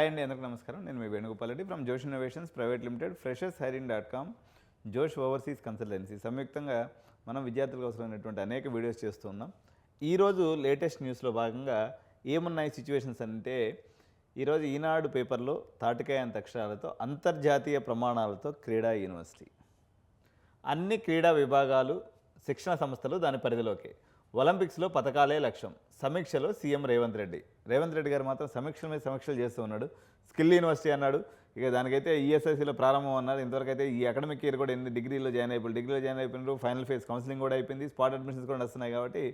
Hi అండి, అందరికీ నమస్కారం. నేను మీ వేణుగోపాల్ రెడ్డి ఫ్రమ్ జోష్ ఇన్నోవేషన్స్ ప్రైవేట్ లిమిటెడ్, freshers.hiring.com, జోష్ ఓవర్సీస్ కన్సల్టెన్సీ. సంయుక్తంగా మనం విద్యార్థులకు అవసరమైనటువంటి అనేక వీడియోస్ చేస్తున్నాం. ఈరోజు లేటెస్ట్ న్యూస్లో భాగంగా ఏమున్నాయి సిచ్యువేషన్స్ అంటే, ఈరోజు ఈనాడు పేపర్లో తాటికాయ అంత అక్షరాలతో అంతర్జాతీయ ప్రమాణాలతో క్రీడా యూనివర్సిటీ, అన్ని క్రీడా విభాగాలు శిక్షణ సంస్థలు దాని పరిధిలోకి, ఒలింపిక్స్లో పథకాలే లక్ష్యం, సమీక్షలో సీఎం రేవంత్ రెడ్డి గారు మాత్రం సమీక్షల మీద సమీక్షలు చేస్తూ ఉన్నాడు. స్కిల్ యూనివర్సిటీ అన్నాడు, ఇక దానికైతే ఈఎస్ఐసీలో ప్రారంభం అన్నారు. ఇంతవరకు అయితే ఈ అకాడమిక్ ఇయర్ కూడా డిగ్రీలో జాయిన్ అయిపోయినారు. ఫైనల్ ఫేజ్ కౌన్సిలింగ్ కూడా అయిపోయింది, స్పాట్ అడ్మిషన్స్ కూడా వస్తున్నాయి. కాబట్టి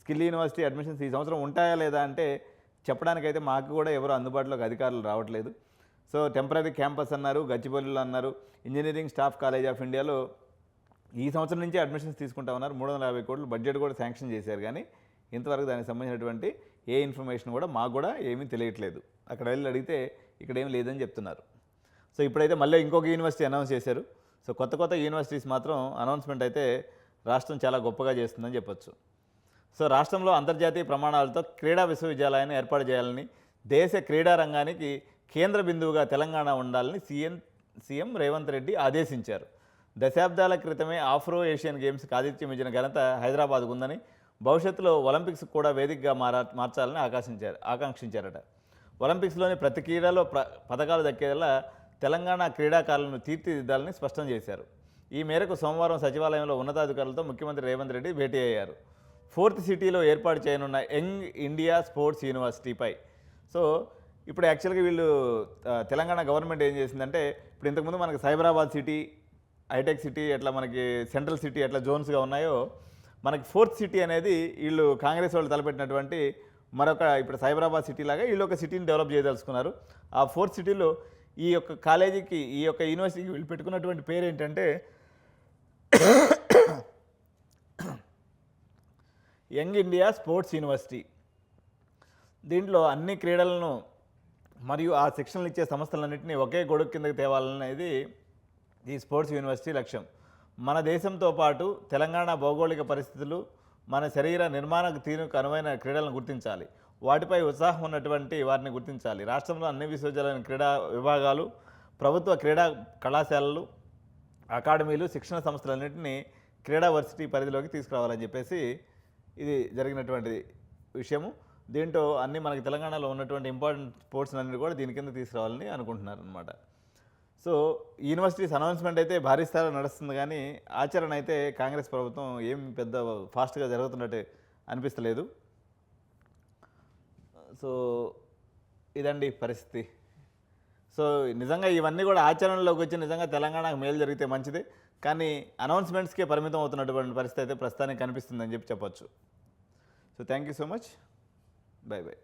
స్కిల్ యూనివర్సిటీ అడ్మిషన్స్ ఈ సంవత్సరం ఉంటాయా లేదా అంటే చెప్పడానికైతే మాకు కూడా ఎవరు అందుబాటులోకి అధికారులు రావట్లేదు. సో టెంపరీ క్యాంపస్ అన్నారు, గచ్చిబౌలిలో అన్నారు. ఇంజనీరింగ్ స్టాఫ్ కాలేజ్ ఆఫ్ ఇండియాలో ఈ సంవత్సరం నుంచి అడ్మిషన్స్ తీసుకుంటా ఉన్నారు. 350 కోట్లు బడ్జెట్ కూడా శాంక్షన్ చేశారు. కానీ ఇంతవరకు దానికి సంబంధించినటువంటి ఏ ఇన్ఫర్మేషన్ కూడా మాకు కూడా ఏమీ తెలియట్లేదు. అక్కడ వెళ్ళి అడిగితే ఇక్కడ ఏం లేదని చెప్తున్నారు. సో ఇప్పుడైతే మళ్ళీ ఇంకొక యూనివర్సిటీ అనౌన్స్ చేశారు. సో కొత్త యూనివర్సిటీస్ మాత్రం అనౌన్స్మెంట్ అయితే రాష్ట్రం చాలా గొప్పగా చేస్తుందని చెప్పొచ్చు. సో రాష్ట్రంలో అంతర్జాతీయ ప్రమాణాలతో క్రీడా విశ్వవిద్యాలయాన్ని ఏర్పాటు చేయాలని, దేశ క్రీడా రంగానికి కేంద్ర బిందువుగా తెలంగాణ ఉండాలని సీఎం రేవంత్ రెడ్డి ఆదేశించారు. దశాబ్దాల క్రితమే ఆఫ్రో ఏషియన్ గేమ్స్కి ఆతిథ్యం ఇచ్చిన ఘనత హైదరాబాద్కు ఉందని, భవిష్యత్తులో ఒలింపిక్స్ కూడా వేదికగా మార్చాలని ఆకాంక్షించారట. ఒలింపిక్స్లోని ప్రతి క్రీడలో పథకాలు దక్కేలా తెలంగాణ క్రీడాకారులను తీర్చిదిద్దాలని స్పష్టం చేశారు. ఈ మేరకు సోమవారం సచివాలయంలో ఉన్నతాధికారులతో ముఖ్యమంత్రి రేవంత్ రెడ్డి భేటీ అయ్యారు. 4th సిటీలో ఏర్పాటు చేయనున్న యంగ్ ఇండియా స్పోర్ట్స్ యూనివర్సిటీపై. సో ఇప్పుడు యాక్చువల్గా వీళ్ళు తెలంగాణ గవర్నమెంట్ ఏం చేసిందంటే, ఇప్పుడు ఇంతకుముందు మనకి సైబరాబాద్ సిటీ, హైటెక్ సిటీ, ఎట్లా మనకి సెంట్రల్ సిటీ ఎట్లా జోన్స్గా ఉన్నాయో, మనకి 4th సిటీ అనేది వీళ్ళు కాంగ్రెస్ వాళ్ళు తలపెట్టినటువంటి మరొక, ఇప్పుడు సైబరాబాద్ సిటీ లాగా వీళ్ళు ఒక సిటీని డెవలప్ చేయదలుచుకున్నారు. ఆ 4th సిటీలో ఈ యొక్క కాలేజీకి, ఈ యొక్క యూనివర్సిటీకి వీళ్ళు పెట్టుకున్నటువంటి పేరు ఏంటంటే యంగ్ ఇండియా స్పోర్ట్స్ యూనివర్సిటీ. దీంట్లో అన్ని క్రీడలను మరియు ఆ శిక్షణలు ఇచ్చే సంస్థలన్నింటినీ ఒకే గొడుగు కిందకి తేవాలనేది ఈ స్పోర్ట్స్ యూనివర్సిటీ లక్ష్యం. మన దేశంతో పాటు తెలంగాణ భౌగోళిక పరిస్థితులు, మన శరీర నిర్మాణ తీరుకు అనువైన క్రీడలను గుర్తించాలి, వాటిపై ఉత్సాహం ఉన్నటువంటి వారిని గుర్తించాలి. రాష్ట్రంలో అన్ని విశ్వవిద్యాలయ క్రీడా విభాగాలు, ప్రభుత్వ క్రీడా కళాశాలలు, అకాడమీలు, శిక్షణ సంస్థలన్నింటినీ క్రీడా వర్సిటీ పరిధిలోకి తీసుకురావాలని చెప్పేసి ఇది జరిగినటువంటి విషయము. దీంట్లో అన్ని మనకి తెలంగాణలో ఉన్నటువంటి ఇంపార్టెంట్ స్పోర్ట్స్ అన్ని కూడా దీని కింద తీసుకురావాలని అనుకుంటున్నారు అనమాట. సో యూనివర్సిటీస్ అనౌన్స్మెంట్ అయితే భారీ స్థాయిలో నడుస్తుంది, కానీ ఆచరణ అయితే కాంగ్రెస్ ప్రభుత్వం ఏం పెద్ద ఫాస్ట్గా జరుగుతున్నట్టు అనిపిస్తలేదు. సో ఇదండి పరిస్థితి. సో నిజంగా ఇవన్నీ కూడా ఆచరణలోకి వచ్చి నిజంగా తెలంగాణకు మేలు జరిగితే మంచిది, కానీ అనౌన్స్మెంట్స్కే పరిమితం అవుతున్నటువంటి పరిస్థితి అయితే ప్రస్తుతానికి కనిపిస్తుందని చెప్పొచ్చు. So thank you so much, by by.